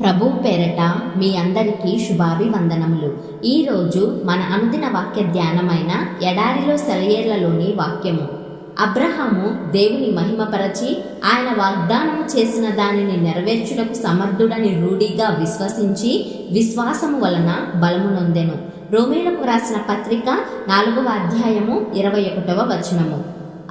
ప్రభువు పేరట మీ అందరికీ శుభాభివందనములు. ఈరోజు మన అనుదిన వాక్య ధ్యానమైన ఎడారిలో సెలయేర్లలోని వాక్యము. అబ్రహాము దేవుని మహిమపరచి ఆయన వాగ్దానము చేసిన దానిని నెరవేర్చుటకు సమర్థుడని రూఢిగా విశ్వసించి విశ్వాసము వలన బలము నొందెను. రోమీయులకు రాసిన పత్రిక 4వ అధ్యాయము 21వ వచనము.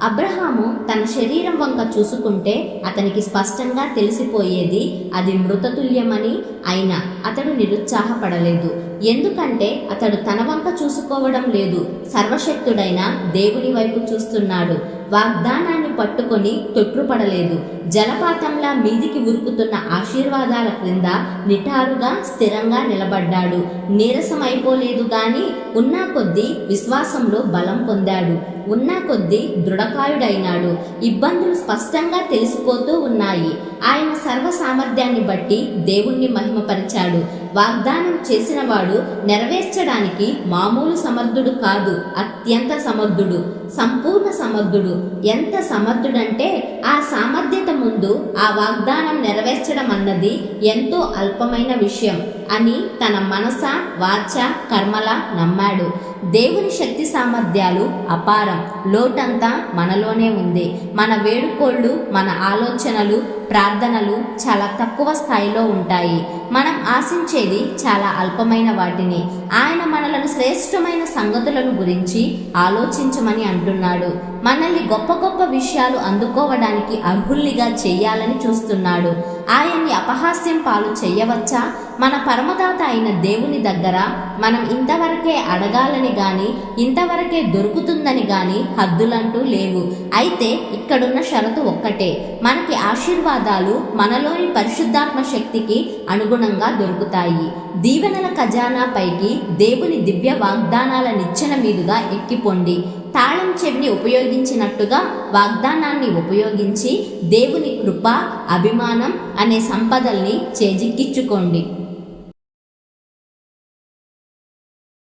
అబ్రహాము తన శరీరం వంక చూసుకుంటే అతనికి స్పష్టంగా తెలిసిపోయేది అది మృతతుల్యమని. అయినా అతడు నిరుత్సాహపడలేదు. ఎందుకంటే అతడు తన వంక చూసుకోవడం లేదు, సర్వశక్తుడైన దేవుని వైపు చూస్తున్నాడు. వాగ్దానాన్ని పట్టుకొని తొట్రుపడలేదు. జలపాతంలా మీదికి ఉరుకుతున్న ఆశీర్వాదాల క్రింద నిటారుగా స్థిరంగా నిలబడ్డాడు. నీరసమైపోలేదు గాని ఉన్నా కొద్దీ విశ్వాసంలో బలం పొందాడు. ఉన్నా కొద్దీ దృఢకాయుడైనాడు. ఇబ్బందులు స్పష్టంగా తెలిసిపోతూ ఉన్నాయి. ఆయన సర్వ సామర్థ్యాన్ని బట్టి దేవుణ్ణి మహిమపరిచాడు. వాగ్దానం చేసినవాడు నెరవేర్చడానికి మామూలు సమర్థుడు కాదు, అత్యంత సమర్థుడు, సంపూర్ణ సమర్థుడు. ఎంత సమర్థుడంటే ఆ సామర్థ్యత ముందు ఆ వాగ్దానం నెరవేర్చడం అన్నది ఎంతో అల్పమైన విషయం అని తన మనస వాచ కర్మల నమ్మాడు. దేవుని శక్తి సామర్థ్యాలు అపారం. లోటంతా మనలోనే ఉంది. మన వేడుకోళ్ళు, మన ఆలోచనలు, ప్రార్థనలు చాలా తక్కువ స్థాయిలో ఉంటాయి. మనం ఆశించేది చాలా అల్పమైన వాటిని. ఆయన మనలను శ్రేష్టమైన సంగతులను గురించి ఆలోచించమని అంటున్నాడు. మనల్ని గొప్ప గొప్ప విషయాలు అందుకోవడానికి అర్హుల్నిగా చెయ్యాలని చూస్తున్నాడు. ఆయన్ని అపహాస్యం పాలు చెయ్యవచ్చా? మన పరమదాత అయిన దేవుని దగ్గర మనం ఇంతవరకే అడగాలని గాని, ఇంతవరకే దొరుకుతుందని గాని హద్దులంటూ లేవు. అయితే ఇక్కడున్న షరతు ఒక్కటే, మనకి ఆశీర్వాదాలు మనలోని పరిశుద్ధాత్మ శక్తికి అనుగుణంగా దొరుకుతాయి. దీవెనల ఖజానా పైకి దేవుని దివ్య వాగ్దానాల నిచ్చెన మీదుగా ఎక్కిపోండి. తాళం చెవిని ఉపయోగించినట్టుగా వాగ్దానాన్ని ఉపయోగించి దేవుని కృప, అభిమానం అనే సంపదల్ని చేజిక్కించుకోండి.